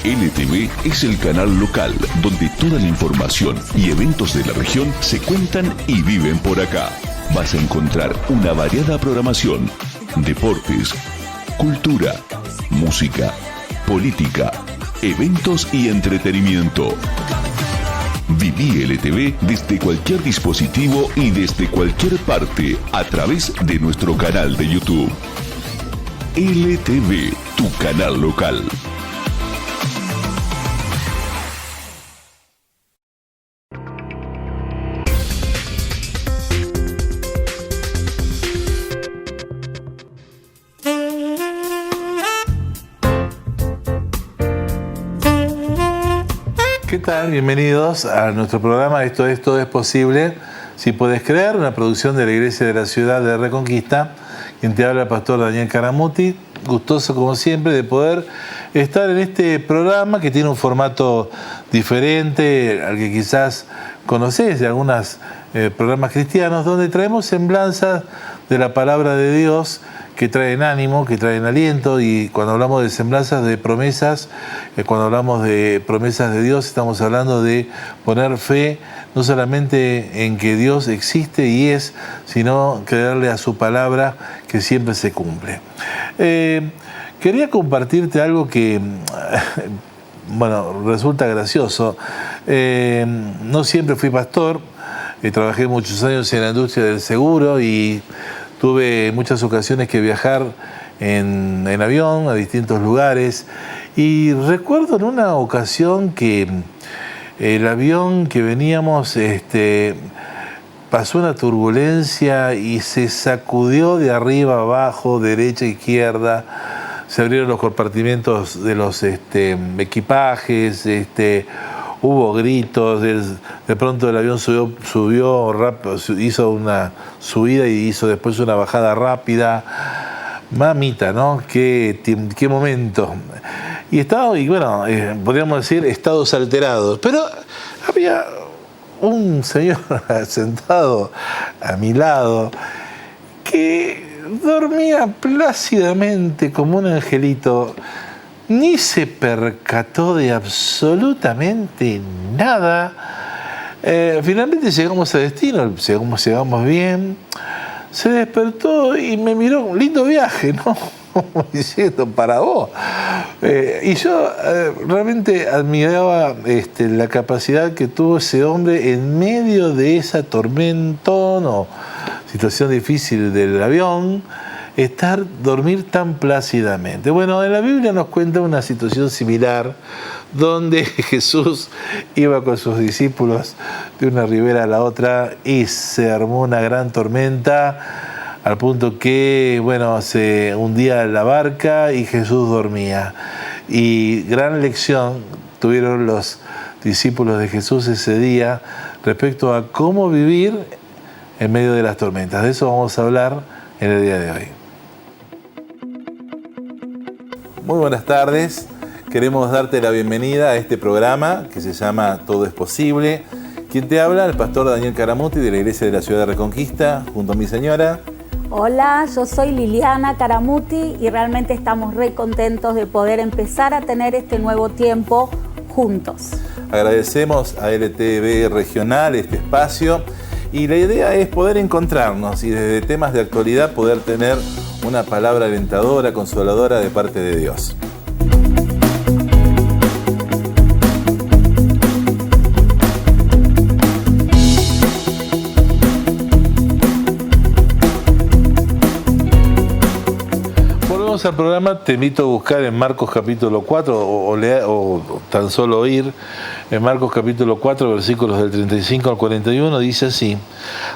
LTV es el canal local donde toda la información y eventos de la región se cuentan y viven por acá. Vas a encontrar una variada programación, deportes, cultura, música, política, eventos y entretenimiento. Viví LTV desde cualquier dispositivo y desde cualquier parte a través de nuestro canal de YouTube. LTV, tu canal local. ¿Qué tal? Bienvenidos a nuestro programa Esto es Todo es Posible. Si puedes creer, una producción de la Iglesia de la Ciudad de Reconquista. Quien te habla, el pastor Daniel Caramuti. Gustoso, como siempre, de poder estar en este programa que tiene un formato diferente al que quizás conocés de algunos programas cristianos, donde traemos semblanzas de la palabra de Dios que traen ánimo, que traen aliento, y cuando hablamos de semblanzas de promesas, cuando hablamos de promesas de Dios, estamos hablando de poner fe no solamente en que Dios existe y es, sino creerle a su palabra que siempre se cumple. Quería compartirte algo que, bueno, resulta gracioso. No siempre fui pastor, trabajé muchos años en la industria del seguro y tuve muchas ocasiones que viajar en avión a distintos lugares, y recuerdo en una ocasión que el avión que veníamos pasó una turbulencia y se sacudió de arriba abajo, derecha a izquierda, se abrieron los compartimentos de los equipajes, hubo gritos, de pronto el avión subió rápido, hizo una subida y hizo después una bajada rápida. Mamita, ¿no? Qué momento. Y bueno, podríamos decir estados alterados, pero había un señor sentado a mi lado que dormía plácidamente como un angelito. Ni se percató de absolutamente nada. Finalmente llegamos a destino, llegamos bien. Se despertó y me miró, un lindo viaje, ¿no? Diciendo, para vos. Y yo realmente admiraba la capacidad que tuvo ese hombre en medio de esa tormentón o situación difícil del avión, dormir tan plácidamente. Bueno, en la Biblia nos cuenta una situación similar donde Jesús iba con sus discípulos de una ribera a la otra y se armó una gran tormenta al punto que, bueno, se hundía la barca y Jesús dormía. Y gran lección tuvieron los discípulos de Jesús ese día respecto a cómo vivir en medio de las tormentas. De eso vamos a hablar en el día de hoy. Muy buenas tardes, queremos darte la bienvenida a este programa que se llama Todo es Posible. Quien te habla, el pastor Daniel Caramuti de la Iglesia de la Ciudad de Reconquista, junto a mi señora. Hola, yo soy Liliana Caramuti y realmente estamos re contentos de poder empezar a tener este nuevo tiempo juntos. Agradecemos a LTV Regional este espacio y la idea es poder encontrarnos y desde temas de actualidad poder tener una palabra alentadora, consoladora de parte de Dios. Volvemos al programa, te invito a buscar en Marcos capítulo 4 o tan solo oír en Marcos capítulo 4 versículos del 35 al 41, dice así: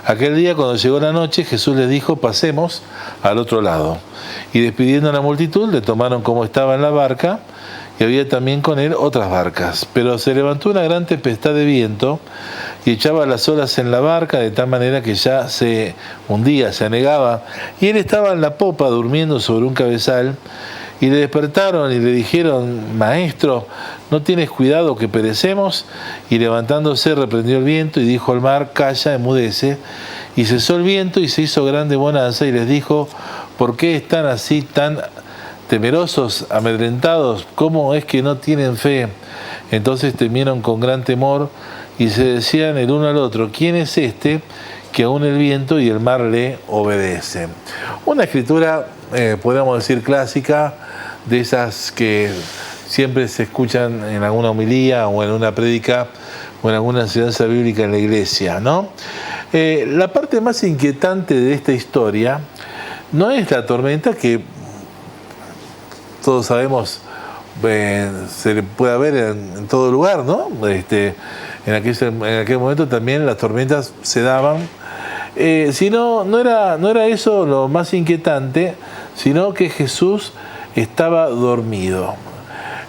aquel día cuando llegó la noche Jesús les dijo, pasemos al otro lado, y despidiendo a la multitud le tomaron como estaba en la barca, y había también con él otras barcas, pero se levantó una gran tempestad de viento y echaba las olas en la barca de tal manera que ya se hundía, se anegaba, y él estaba en la popa durmiendo sobre un cabezal. Y le despertaron y le dijeron, Maestro, ¿no tienes cuidado que perecemos? Y levantándose reprendió el viento y dijo al mar, calla, enmudece. Y cesó el viento y se hizo grande bonanza y les dijo, ¿por qué están así tan temerosos, amedrentados, ¿cómo es que no tienen fe? Entonces temieron con gran temor y se decían el uno al otro, ¿quién es este que aún el viento y el mar le obedecen? Una escritura, podríamos decir, clásica, de esas que siempre se escuchan en alguna homilía o en una prédica o en alguna enseñanza bíblica en la iglesia, ¿no? La parte más inquietante de esta historia no es la tormenta, que todos sabemos se puede ver en todo lugar, ¿no? En aquel momento también las tormentas se daban, sino no era eso lo más inquietante, sino que Jesús estaba dormido.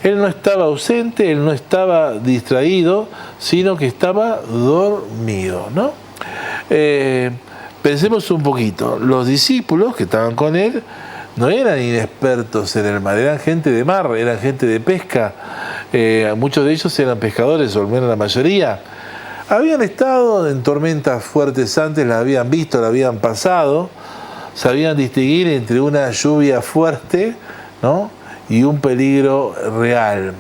Él no estaba ausente, él no estaba distraído, sino que estaba dormido, ¿no? Pensemos un poquito, los discípulos que estaban con él no eran inexpertos en el mar, eran gente de mar, eran gente de pesca, muchos de ellos eran pescadores, o al menos la mayoría. Habían estado en tormentas fuertes antes, las habían visto, las habían pasado, sabían distinguir entre una lluvia fuerte, ¿no?, y un peligro real.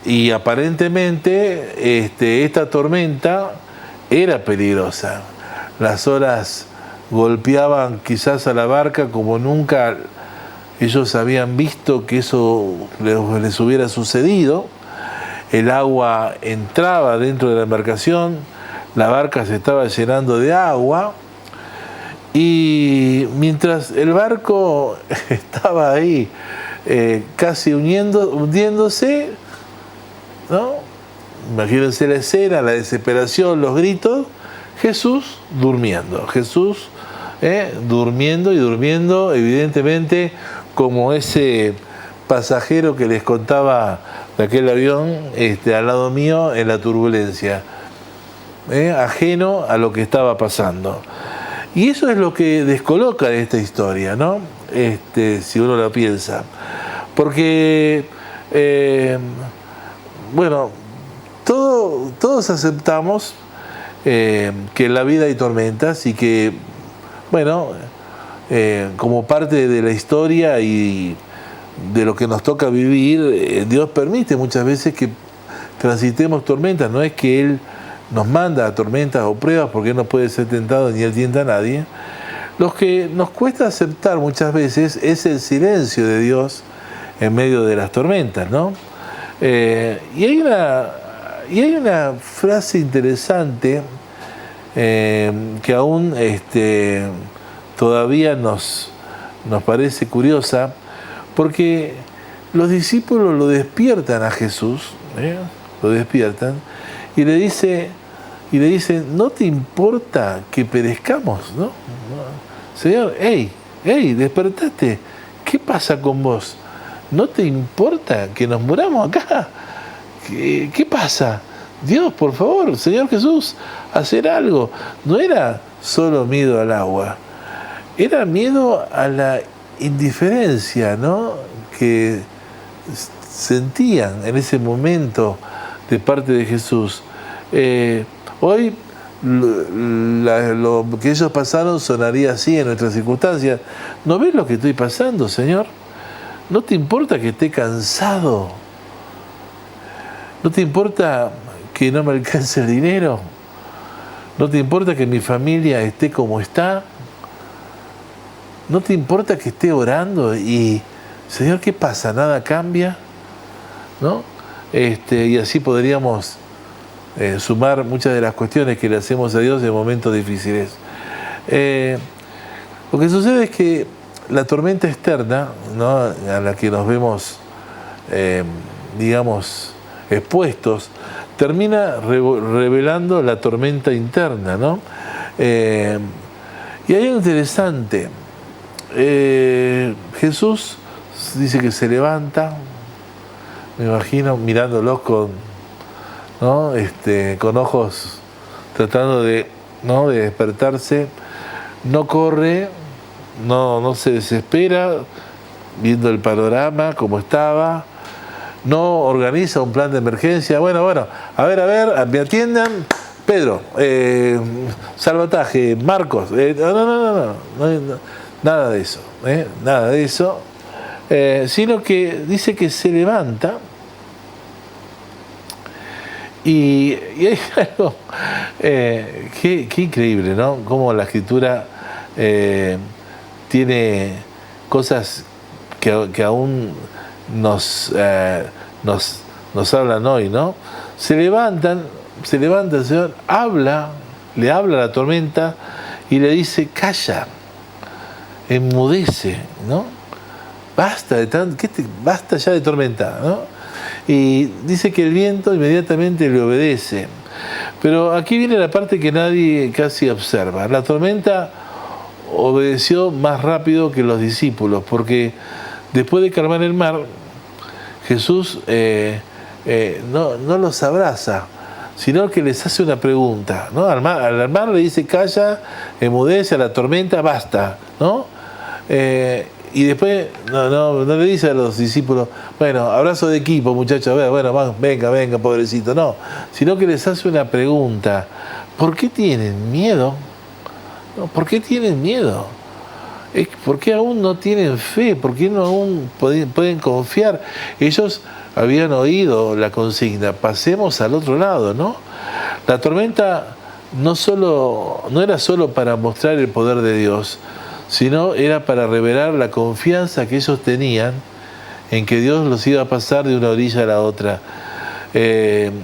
Y aparentemente esta tormenta era peligrosa. Las olas golpeaban quizás a la barca como nunca ellos habían visto que eso les hubiera sucedido. El agua entraba dentro de la embarcación, la barca se estaba llenando de agua, y mientras el barco estaba ahí casi hundiéndose, ¿no? Imagínense la escena, la desesperación, los gritos, Jesús durmiendo, durmiendo y durmiendo, evidentemente como ese pasajero que les contaba de aquel avión al lado mío en la turbulencia, ajeno a lo que estaba pasando. Y eso es lo que descoloca de esta historia, ¿no? Si uno lo piensa. Porque, bueno, todos aceptamos que en la vida hay tormentas y que, bueno, como parte de la historia y de lo que nos toca vivir, Dios permite muchas veces que transitemos tormentas. No es que Él nos manda a tormentas o pruebas, porque Él no puede ser tentado ni Él tienta a nadie. Lo que nos cuesta aceptar muchas veces es el silencio de Dios en medio de las tormentas, ¿no? Y hay una frase interesante que aún todavía nos parece curiosa, porque los discípulos lo despiertan a Jesús, lo despiertan, y le dicen, ¿no te importa que perezcamos, no? Señor, hey, despertate, ¿qué pasa con vos? ¿No te importa que nos muramos acá? ¿Qué pasa? Dios, por favor, Señor Jesús, hacer algo. No era solo miedo al agua, era miedo a la indiferencia, ¿no?, que sentían en ese momento de parte de Jesús. Hoy lo que ellos pasaron sonaría así en nuestras circunstancias. ¿No ves lo que estoy pasando, Señor? ¿No te importa que esté cansado? ¿No te importa que no me alcance el dinero? ¿No te importa que mi familia esté como está? ¿No te importa que esté orando y, Señor, qué pasa? ¿Nada cambia? ¿No? Y así podríamos sumar muchas de las cuestiones que le hacemos a Dios en momentos difíciles. Lo que sucede es que la tormenta externa, ¿no?, a la que nos vemos, digamos, expuestos, termina revelando la tormenta interna, ¿no? Y hay algo interesante. Jesús dice que se levanta, me imagino mirándolos con ojos, tratando de despertarse. No corre, no se desespera, viendo el panorama como estaba. No organiza un plan de emergencia. Bueno, a ver, me atiendan. Pedro, salvataje, Marcos. No, nada de eso. Nada de eso. sino que dice que se levanta y hay algo qué increíble, ¿no? Cómo la Escritura tiene cosas que aún nos hablan hoy, ¿no? Se levanta el Señor, le habla a la tormenta y le dice, calla, enmudece, ¿no? Basta ya de tormenta, ¿no? Y dice que el viento inmediatamente le obedece. Pero aquí viene la parte que nadie casi observa. La tormenta obedeció más rápido que los discípulos, porque después de calmar el mar, Jesús no los abraza, sino que les hace una pregunta, ¿no? Al mar le dice, calla, enmudece, a la tormenta, basta, ¿no? Y después no le dice a los discípulos, bueno, abrazo de equipo, muchachos, bueno, venga, pobrecito, no, sino que les hace una pregunta, ¿por qué tienen miedo? ¿Por qué tienen miedo? ¿Por qué aún no tienen fe? ¿Por qué no aún pueden confiar? Ellos habían oído la consigna, pasemos al otro lado, ¿no? La tormenta no era solo para mostrar el poder de Dios, sino era para revelar la confianza que ellos tenían en que Dios los iba a pasar de una orilla a la otra. Ellos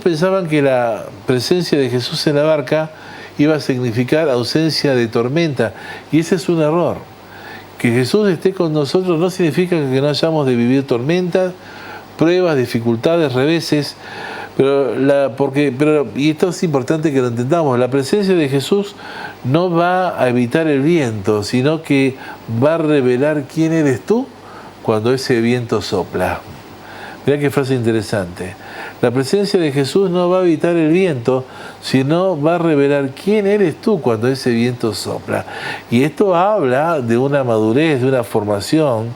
pensaban que la presencia de Jesús en la barca iba a significar ausencia de tormenta, y ese es un error. Que Jesús esté con nosotros no significa que no hayamos de vivir tormentas, pruebas, dificultades, reveses, y esto es importante que lo entendamos, la presencia de Jesús no va a evitar el viento, sino que va a revelar quién eres tú cuando ese viento sopla. Mirá qué frase interesante. La presencia de Jesús no va a evitar el viento, sino va a revelar quién eres tú cuando ese viento sopla. Y esto habla de una madurez, de una formación.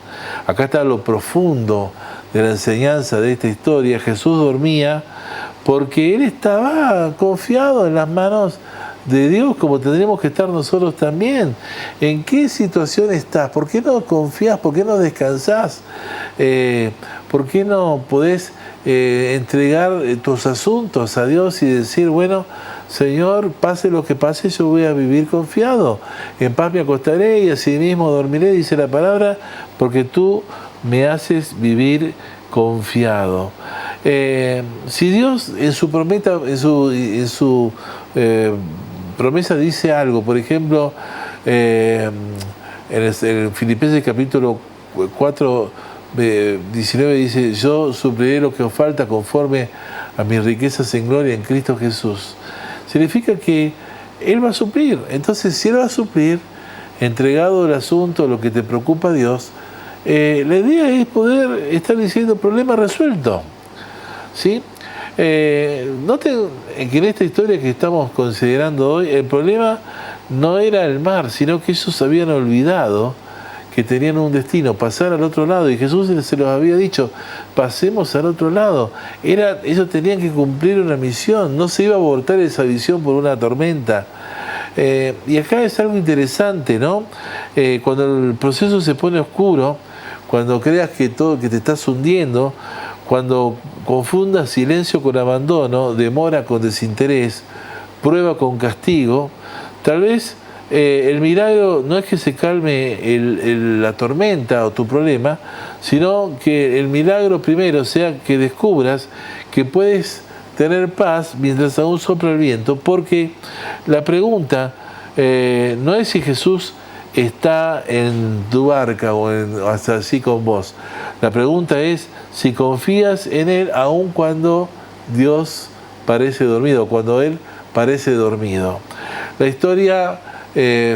Acá está lo profundo de la enseñanza de esta historia. Jesús dormía porque Él estaba confiado en las manos de Dios, como tendremos que estar nosotros también. ¿En qué situación estás? ¿Por qué no confías? ¿Por qué no descansás? ¿Por qué no podés entregar tus asuntos a Dios y decir, bueno, Señor, pase lo que pase, yo voy a vivir confiado. En paz me acostaré y así mismo dormiré, dice la palabra, porque tú me haces vivir confiado. Si Dios en su promesa dice algo, por ejemplo, en Filipenses capítulo 4, 19 dice, yo supliré lo que os falta conforme a mis riquezas en gloria en Cristo Jesús. Significa que Él va a suplir. Entonces, si Él va a suplir, entregado el asunto, lo que te preocupa a Dios, la idea es poder estar diciendo problema resuelto, ¿sí? Noten que en esta historia que estamos considerando hoy, el problema no era el mar, sino que ellos habían olvidado que tenían un destino, pasar al otro lado, y Jesús se los había dicho, pasemos al otro lado. Ellos tenían que cumplir una misión, no se iba a abortar esa visión por una tormenta. Y acá es algo interesante, ¿no? Cuando el proceso se pone oscuro, cuando creas que te estás hundiendo, cuando confundas silencio con abandono, demora con desinterés, prueba con castigo, tal vez el milagro no es que se calme la tormenta o tu problema, sino que el milagro primero sea que descubras que puedes tener paz mientras aún sopla el viento, porque la pregunta no es si Jesús está en tu barca o hasta así con vos. La pregunta es si confías en Él aun cuando Dios parece dormido, cuando Él parece dormido. La historia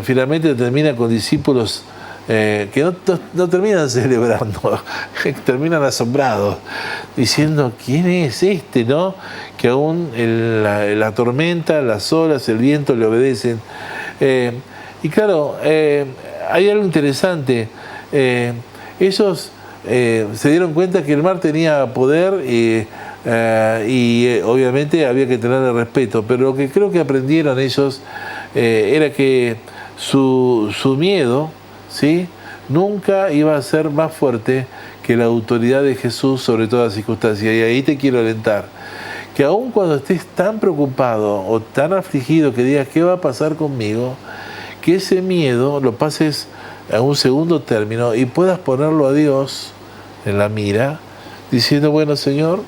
finalmente termina con discípulos que no terminan celebrando, terminan asombrados, diciendo, ¿quién es este, no? Que aún la tormenta, las olas, el viento le obedecen. Y claro, hay algo interesante. Ellos se dieron cuenta que el mar tenía poder y obviamente había que tenerle respeto, pero lo que creo que aprendieron ellos era que su miedo, ¿sí?, nunca iba a ser más fuerte que la autoridad de Jesús sobre toda circunstancia. Y ahí te quiero alentar, que aun cuando estés tan preocupado o tan afligido que digas, ¿qué va a pasar conmigo?, que ese miedo lo pases a un segundo término y puedas ponerlo a Dios en la mira, diciendo, bueno, Señor,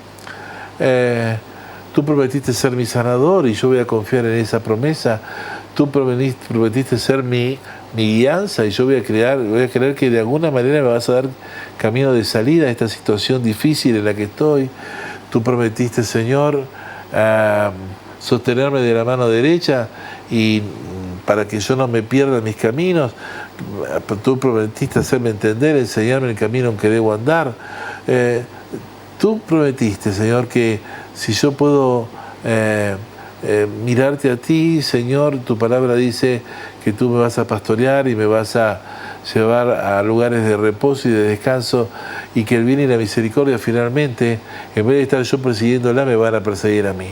tú prometiste ser mi sanador y yo voy a confiar en esa promesa. Tú prometiste ser mi guianza y yo voy a creer que de alguna manera me vas a dar camino de salida a esta situación difícil en la que estoy. Tú prometiste, Señor, sostenerme de la mano derecha y para que yo no me pierda en mis caminos. Tú prometiste hacerme entender, enseñarme el camino en que debo andar. Tú prometiste, Señor, que si yo puedo mirarte a ti, Señor, tu palabra dice que tú me vas a pastorear y me vas a llevar a lugares de reposo y de descanso, y que el bien y la misericordia finalmente, en vez de estar yo persiguiéndola, me van a perseguir a mí.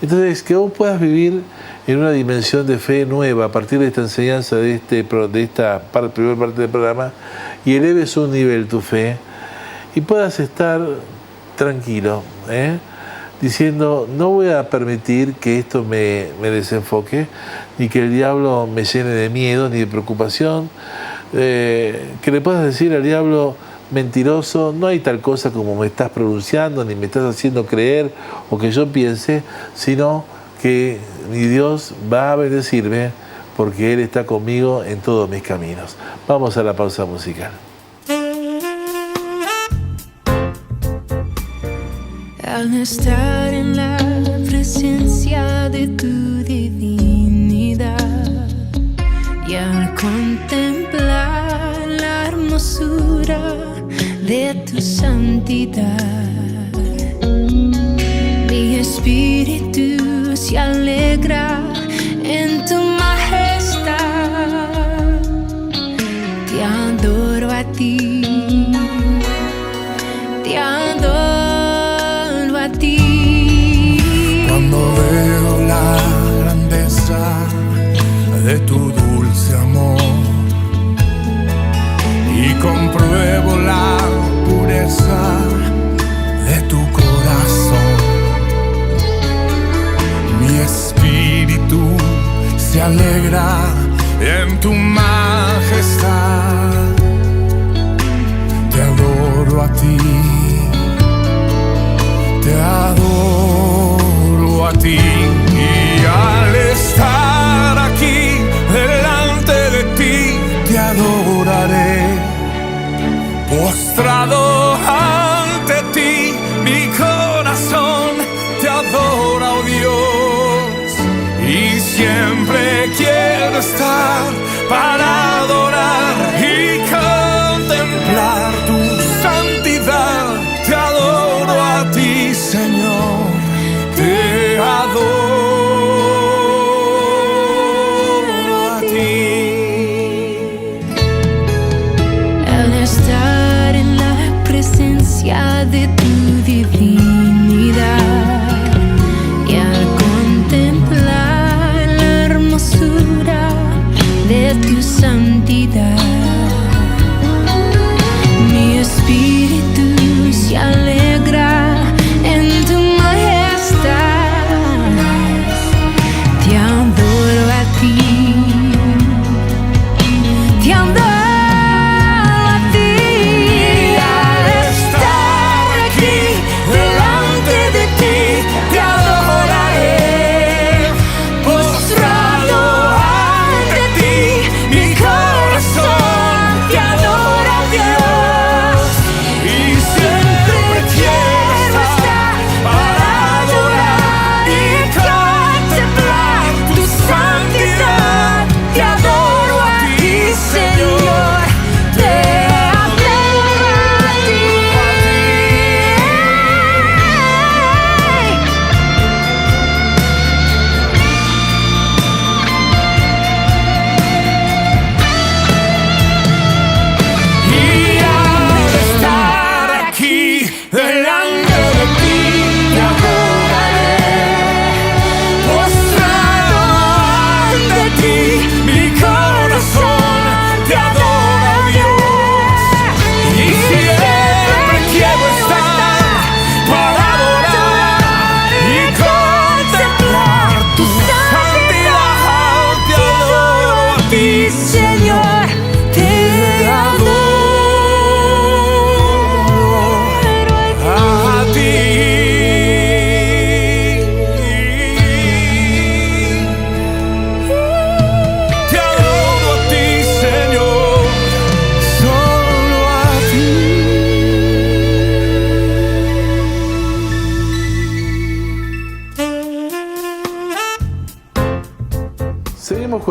Entonces, que vos puedas vivir en una dimensión de fe nueva a partir de esta enseñanza, de esta primera parte del programa, y eleves un nivel tu fe y puedas estar tranquilo, diciendo, no voy a permitir que esto me desenfoque, ni que el diablo me llene de miedo ni de preocupación, que le puedas decir al diablo, mentiroso, no hay tal cosa como me estás pronunciando, ni me estás haciendo creer o que yo piense, sino que mi Dios va a bendecirme porque Él está conmigo en todos mis caminos. Vamos a la pausa musical. Al estar en la presencia de tu divinidad y al contemplar la hermosura de tu santidad, mi espíritu se alegra en tu majestad. Te adoro a ti, te adoro a ti. Cuando veo la grandeza de tu dulce amor y compruebo la pureza de tu corazón, mi espíritu se alegra en tu majestad. Te adoro a ti, te adoro a ti, y al estar aquí delante de ti te adoraré. Postrado ante ti, mi corazón te adora, oh Dios, y siempre quiero estar para adorar y contemplar tu santidad. Te adoro a ti, Señor, te adoro a ti. Al estar en la presencia de tu divinidad y al contemplar la hermosura de tu santidad,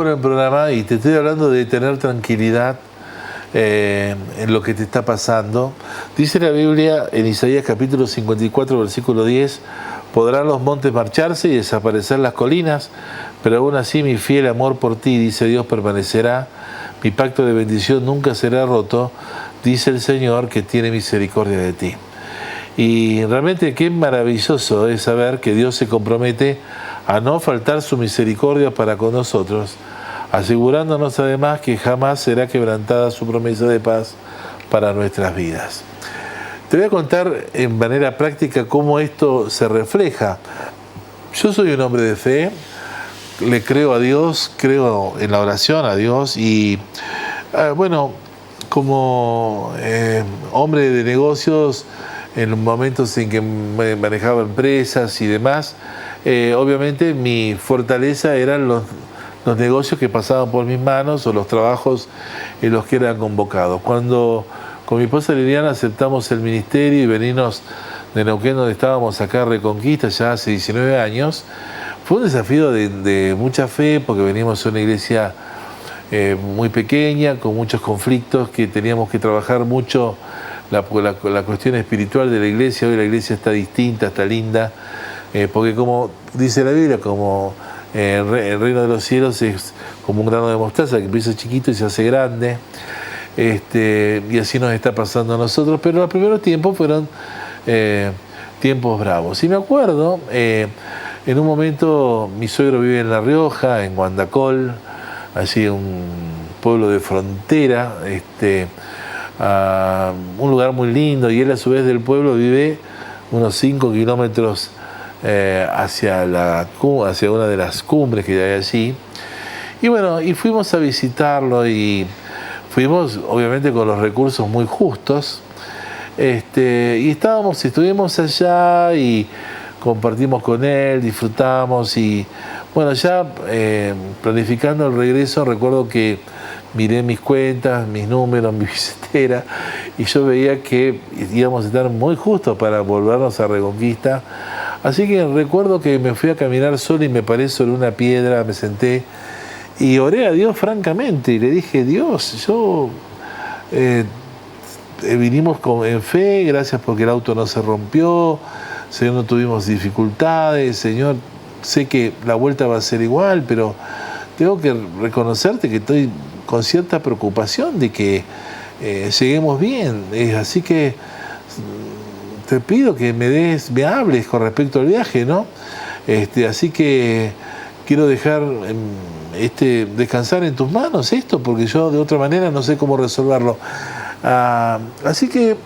bueno el programa y te estoy hablando de tener tranquilidad en lo que te está pasando. Dice la Biblia en Isaías capítulo 54, versículo 10, podrán los montes marcharse y desaparecer las colinas, pero aún así mi fiel amor por ti, dice Dios, permanecerá. Mi pacto de bendición nunca será roto, dice el Señor que tiene misericordia de ti. Y realmente qué maravilloso es saber que Dios se compromete a no faltar su misericordia para con nosotros, asegurándonos además que jamás será quebrantada su promesa de paz para nuestras vidas. Te voy a contar en manera práctica cómo esto se refleja. Yo soy un hombre de fe, le creo a Dios, creo en la oración a Dios y bueno, como hombre de negocios, en los momentos en que manejaba empresas y demás, obviamente mi fortaleza eran los negocios que pasaban por mis manos o los trabajos en los que eran convocados. Cuando con mi esposa Liliana aceptamos el ministerio y venimos de Neuquén, donde estábamos acá en Reconquista ya hace 19 años, fue un desafío de mucha fe, porque venimos de una iglesia muy pequeña, con muchos conflictos, que teníamos que trabajar mucho la cuestión espiritual de la iglesia. Hoy la iglesia está distinta, está linda, porque como dice la Biblia, como el reino de los cielos es como un grano de mostaza que empieza chiquito y se hace grande, y así nos está pasando a nosotros, pero los primeros tiempos fueron tiempos bravos. Y me acuerdo, en un momento mi suegro vive en La Rioja, en Guandacol, allí un pueblo de frontera, un lugar muy lindo, y él a su vez del pueblo vive unos 5 kilómetros hacia una de las cumbres que hay allí. Y bueno, y fuimos a visitarlo y fuimos obviamente con los recursos muy justos, y estuvimos allá y compartimos con él, disfrutamos y bueno, ya planificando el regreso, recuerdo que miré mis cuentas, mis números, mi billetera, y yo veía que íbamos a estar muy justos para volvernos a Reconquista. Así que recuerdo que me fui a caminar solo y me paré sobre una piedra, me senté y oré a Dios francamente y le dije: Dios, yo vinimos en fe, gracias porque el auto no se rompió, Señor, no tuvimos dificultades, Señor, sé que la vuelta va a ser igual, pero tengo que reconocerte que estoy con cierta preocupación de que lleguemos bien, así que te pido que me hables con respecto al viaje, ¿no? Así que quiero dejar descansar en tus manos esto, porque yo de otra manera no sé cómo resolverlo. Así que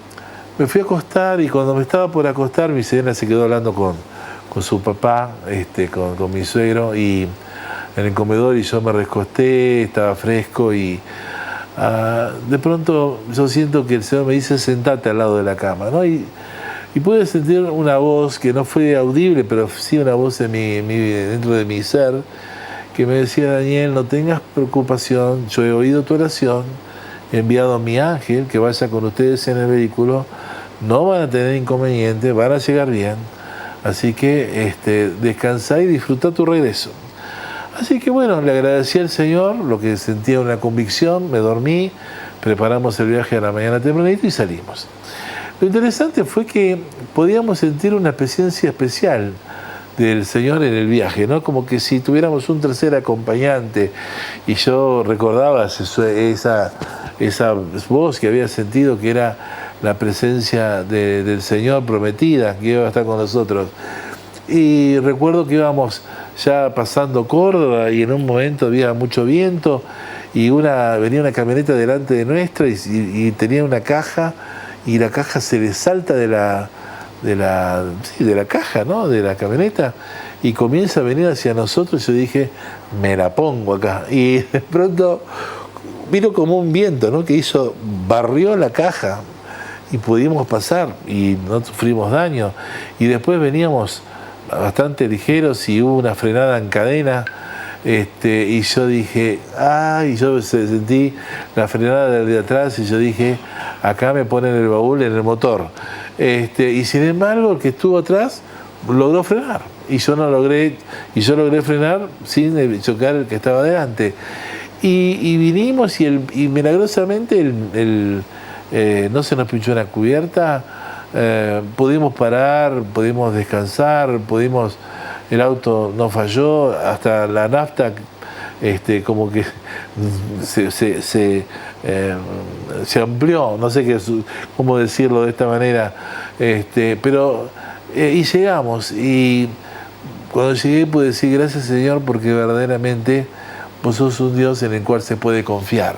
me fui a acostar y cuando me estaba por acostar, mi señora se quedó hablando con su papá, con mi suegro, y en el comedor, y yo me recosté, estaba fresco y de pronto yo siento que el Señor me dice: sentate al lado de la cama, ¿no? Y pude sentir una voz que no fue audible, pero sí una voz dentro de mi ser, que me decía: Daniel, no tengas preocupación, yo he oído tu oración, he enviado a mi ángel que vaya con ustedes en el vehículo, no van a tener inconveniente, van a llegar bien, así que descansá y disfruta tu regreso. Así que bueno, le agradecí al Señor, lo que sentía una convicción, me dormí, preparamos el viaje a la mañana tempranito y salimos. Lo interesante fue que podíamos sentir una presencia especial del Señor en el viaje, ¿no? Como que si tuviéramos un tercer acompañante, y yo recordaba esa voz que había sentido, que era la presencia del Señor prometida, que iba a estar con nosotros. Y recuerdo que íbamos ya pasando Córdoba y en un momento había mucho viento y venía una camioneta delante de nuestra y tenía una caja, y la caja se le salta de la caja, ¿no? De la camioneta, y comienza a venir hacia nosotros. Yo dije: me la pongo acá, y de pronto vino como un viento, ¿no? Que barrió la caja y pudimos pasar y no sufrimos daño, y después veníamos bastante ligeros y hubo una frenada en cadena, y yo dije: y yo sentí la frenada de atrás y yo dije: acá me ponen el baúl en el motor, y sin embargo el que estuvo atrás logró frenar. y yo logré frenar sin chocar el que estaba adelante. Y vinimos y milagrosamente no se nos pinchó una cubierta, pudimos parar, pudimos descansar, el auto no falló, hasta la nafta como que se amplió, no sé cómo decirlo de esta manera, y llegamos, y cuando llegué pude decir gracias Señor porque verdaderamente vos sos un Dios en el cual se puede confiar.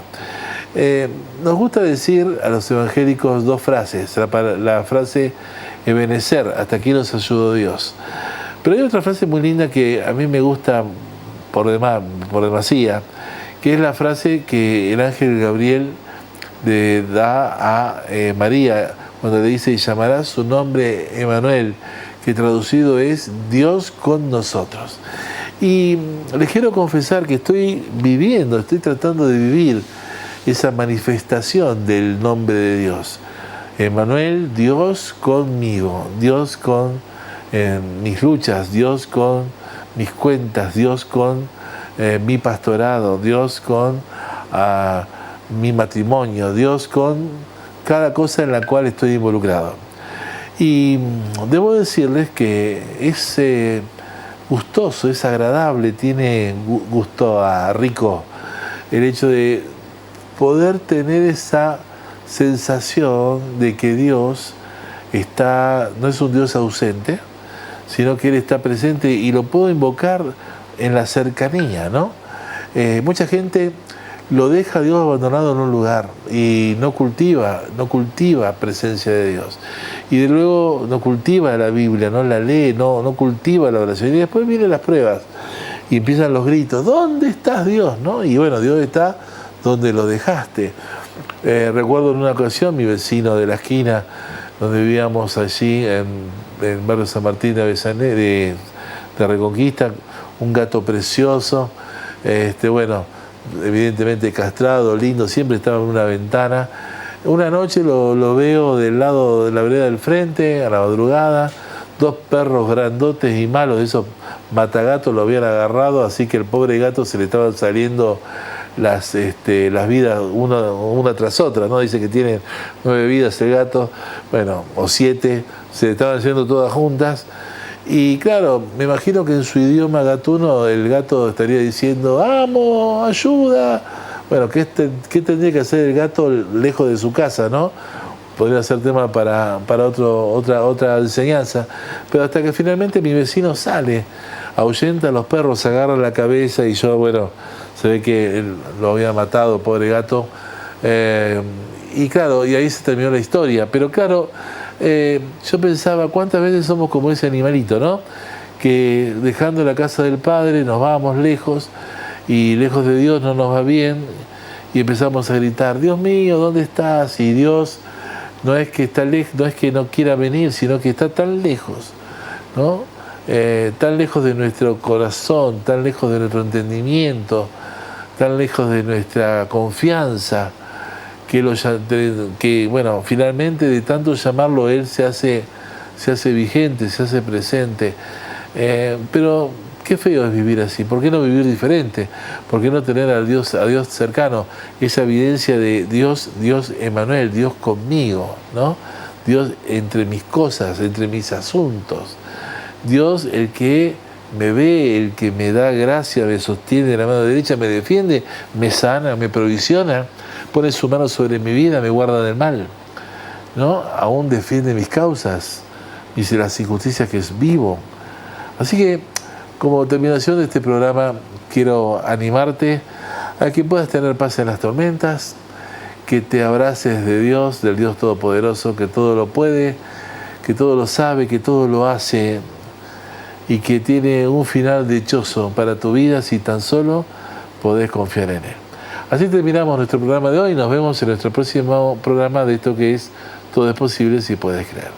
Nos gusta decir a los evangélicos dos frases, la frase ebenecer, hasta aquí nos ayudó Dios. Pero hay otra frase muy linda que a mí me gusta por demasía, que es la frase que el ángel Gabriel le da a María cuando le dice: y llamará su nombre Emmanuel, que traducido es Dios con nosotros. Y les quiero confesar que estoy tratando de vivir esa manifestación del nombre de Dios. Emmanuel, Dios conmigo, Dios con mis luchas, Dios con mis cuentas, Dios con mi pastorado, Dios con mi matrimonio, Dios con cada cosa en la cual estoy involucrado. Y debo decirles que es gustoso, es agradable, tiene gusto a rico el hecho de poder tener esa sensación de que Dios no es un Dios ausente, sino que Él está presente y lo puedo invocar en la cercanía, ¿no? Mucha gente lo deja a Dios abandonado en un lugar y no cultiva presencia de Dios. Y de luego no cultiva la Biblia, no la lee, no cultiva la oración. Y después vienen las pruebas y empiezan los gritos: ¿dónde estás, Dios? ¿No? Y bueno, Dios está donde lo dejaste. Recuerdo en una ocasión mi vecino de la esquina, donde vivíamos allí en el barrio San Martín de Avesané, de Reconquista, un gato precioso, evidentemente castrado, lindo, siempre estaba en una ventana. Una noche lo veo del lado de la vereda del frente, a la madrugada, 2 perros grandotes y malos, esos matagatos, lo habían agarrado, así que el pobre gato se le estaban saliendo las vidas una tras otra, ¿no? Dice que tiene 9 vidas el gato, o 7, se le estaban haciendo todas juntas. Y claro, me imagino que en su idioma gatuno el gato estaría diciendo: ¡amo, ayuda! Bueno, ¿qué tendría que hacer el gato lejos de su casa, no? Podría ser tema para otra enseñanza. Pero hasta que finalmente mi vecino sale, ahuyenta a los perros, agarra la cabeza y yo, se ve que él lo había matado, pobre gato. Y claro, y ahí se terminó la historia. Pero claro, yo pensaba, ¿cuántas veces somos como ese animalito, no? Que dejando la casa del Padre nos vamos lejos, y lejos de Dios no nos va bien, y empezamos a gritar: Dios mío, ¿dónde estás? Y Dios no es que está lejos, no es que no quiera venir, sino que está tan lejos, ¿no? Tan lejos de nuestro corazón, tan lejos de nuestro entendimiento, tan lejos de nuestra confianza, que finalmente de tanto llamarlo Él se hace vigente, se hace presente. Pero qué feo es vivir así. ¿Por qué no vivir diferente? ¿Por qué no tener a Dios cercano? Esa evidencia de Dios Emmanuel, Dios conmigo, ¿no? Dios entre mis cosas, entre mis asuntos. Dios el que me ve, el que me da gracia, me sostiene de la mano derecha, me defiende, me sana, me provisiona, pone su mano sobre mi vida, me guarda del mal, ¿no? Aún defiende mis causas, dice las injusticias que es vivo. Así que, como terminación de este programa, quiero animarte a que puedas tener paz en las tormentas, que te abraces de Dios, del Dios Todopoderoso, que todo lo puede, que todo lo sabe, que todo lo hace, y que tiene un final dichoso para tu vida si tan solo podés confiar en Él. Así terminamos nuestro programa de hoy. Nos vemos en nuestro próximo programa de esto que es Todo es posible si puedes creer.